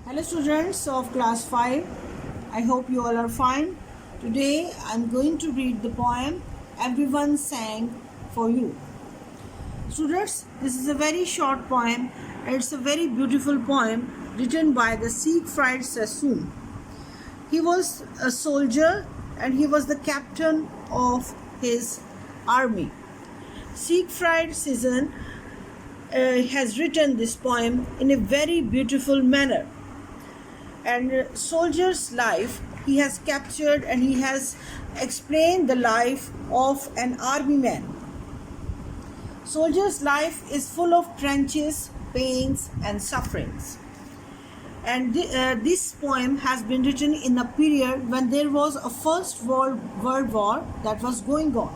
Hello students of class 5, I hope you all are fine. Today I am going to read the poem Everyone Sang for You. Students, this is a very short poem and it's a very beautiful poem written by the Siegfried Sassoon. He was a soldier and he was the captain of his army. Siegfried Sassoon has written this poem in a very beautiful manner. And soldier's life he has captured and he has explained the life of an army man. Soldier's life is full of trenches, pains and sufferings. And this poem has been written in a period when there was a first world war that was going on.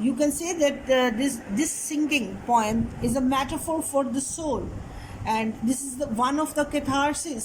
You can say that this singing poem is a metaphor for the soul, and this is one of the catharsis.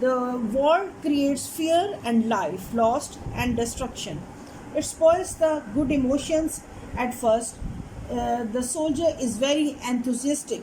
The war creates fear and life lost and destruction. It spoils the good emotions at first. The soldier is very enthusiastic.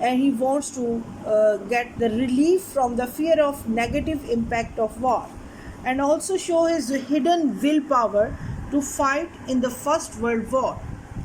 and he wants to get the relief from the fear of negative impact of war and also show his hidden willpower to fight in the first world war.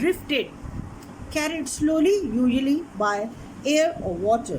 Drifted, carried slowly usually by air or water.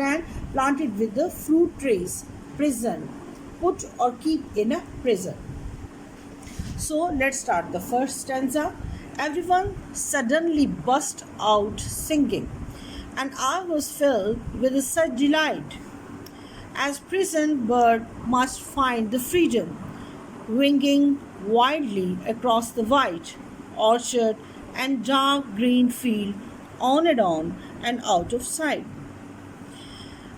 land planted with the fruit trees. Prison, put or keep in a prison. So let's start the first stanza. Everyone suddenly burst out singing, and I was filled with such delight, as prison bird must find the freedom, winging widely across the white orchard and dark green field, on and out of sight.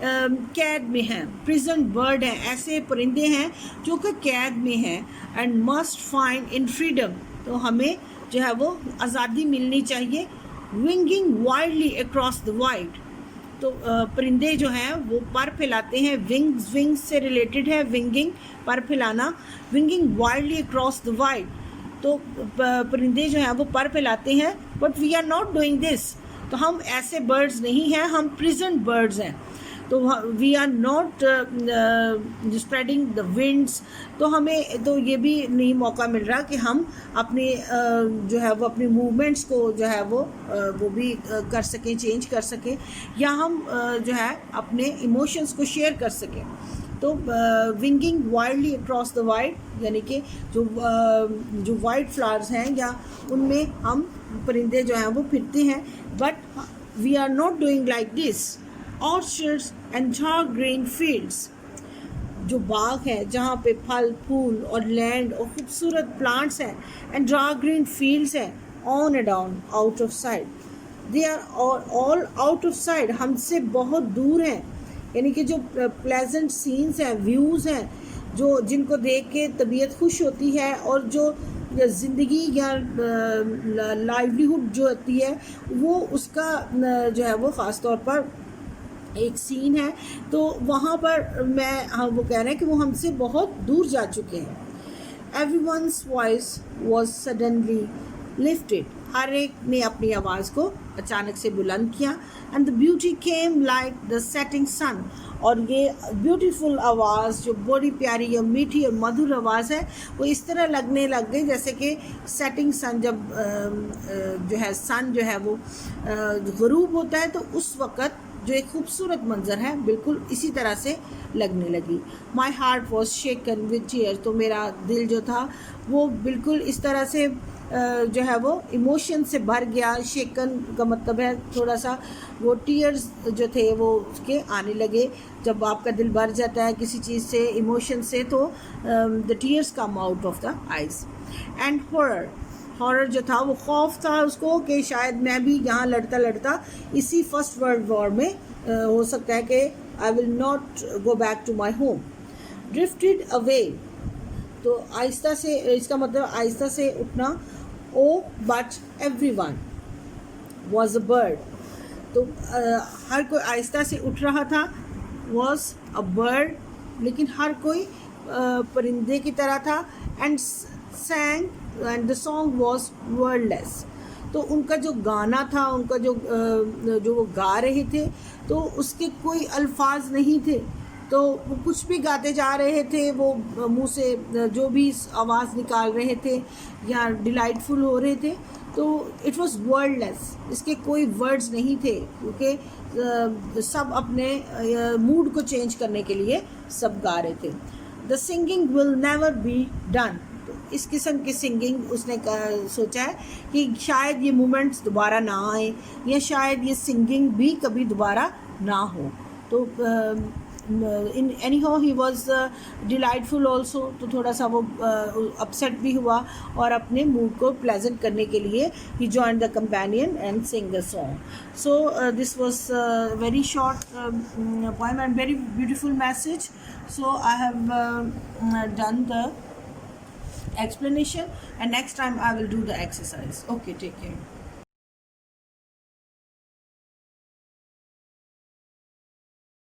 قید میں ہیں. Person bird ہیں, ایسے پرندے ہیں جو کہ قید میں ہیں. And must find in freedom, تو ہمیں جو ہے وہ آزادی ملنی چاہیے. ونگنگ وائلڈلی اکراس دا وائڈ, تو پرندے جو ہیں وہ پر پھیلاتے ہیں. ونگز سے ریلیٹڈ ہے ونگنگ, پر پھیلانا. ونگنگ وائلڈلی اکراس دا وائڈ, تو پرندے جو ہیں وہ پر پھیلاتے ہیں. But we are not doing this, تو ہم ایسے برڈز نہیں ہیں, ہم پریزنٹ برڈز ہیں. تو we are not spreading the wings, تو ہمیں تو یہ بھی نہیں موقع مل رہا کہ ہم اپنے جو ہے وہ اپنی موومنٹس کو جو ہے وہ بھی کر سکیں, چینج کر سکیں, یا ہم جو ہے اپنے ایموشنس کو شیئر کر سکیں. تو ونگنگ وائلڈلی اکراس دا وائڈ, یعنی کہ جو وائٹ فلاورز ہیں یا ان میں ہم پرندے جو ہیں وہ پھرتے ہیں. But we are not doing like this. Orchards and dark green fields, جو باغ ہے جہاں پہ پھل پھول اور لینڈ اور خوبصورت پلانٹس ہیں. اینڈ ڈارک گرین فیلڈس ہیں. On and on, out of sight. They are all out of sight, ہم سے بہت دور ہیں. یعنی کہ جو پلیزنٹ سینس ہیں, ویوز ہیں, جو جن کو دیکھ کے طبیعت خوش ہوتی ہے, اور جو زندگی یا لائیولیہوڈ جو ہوتی ہے وہ اس کا جو ہے وہ خاص طور پر ایک سین ہے. تو وہاں پر وہ کہہ رہے ہیں کہ وہ ہم سے بہت دور جا چکے ہیں. Every once voice was suddenly lifted, ہر ایک نے اپنی آواز کو اچانک سے بلند کیا. And the beauty came like the setting sun, اور یہ بیوٹیفل آواز جو بڑی پیاری اور میٹھی اور مدھر آواز ہے وہ اس طرح لگنے لگ گئی جیسے کہ سیٹنگ سن, جب جو ہے سن جو ہے وہ غروب ہوتا ہے تو اس وقت جو ایک خوبصورت منظر ہے بالکل اسی طرح سے لگنے لگی. My heart was shaken with tear, تو میرا دل جو تھا وہ بالکل اس طرح سے جو ہے وہ ایموشن سے بھر گیا. شیکن کا مطلب ہے تھوڑا سا وہ ٹیئرز جو تھے وہ اس کے آنے لگے. جب آپ کا دل بھر جاتا ہے کسی چیز سے, ایموشن سے, تو the tears come out of the eyes. And horror جو تھا وہ خوف تھا اس کو کہ شاید میں بھی یہاں لڑتا اسی فرسٹ ورلڈ وار میں ہو سکتا ہے کہ I will not go back to my home. Drifted away, تو آہستہ سے, اس کا مطلب آہستہ سے اٹھنا. او but every one was a bird, تو ہر کوئی آہستہ سے اٹھ رہا تھا. واز اے برڈ, لیکن ہر کوئی پرندے کی طرح تھا. And sing, and the song was wordless, تو ان کا جو گانا تھا, ان کا جو وہ گا رہے تھے, تو اس کے کوئی الفاظ نہیں تھے. تو وہ کچھ بھی گاتے جا رہے تھے, وہ منہ سے جو بھی آواز نکال رہے تھے یا ڈیلائٹ فل ہو رہے تھے, تو اٹ واز ورڈ لیس, اس کے کوئی ورڈز نہیں تھے, کیونکہ سب اپنے موڈ کو چینج کرنے کے لیے سب گا رہے تھے. The singing will never be done, تو اس قسم کی سنگنگ اس نے سوچا ہے کہ شاید یہ مومنٹس دوبارہ نہ آئیں, یا شاید یہ سنگنگ بھی کبھی دوبارہ نہ ہو. تو anyhow he was delightful also, تو تھوڑا سا وہ upset بھی ہوا, اور اپنے موڈ کو pleasant کرنے کے لیے he joined the companion and sang a song. So this was a very short poem and very beautiful message. So I have done the explanation, and next time I will do the exercise. Okay, take care.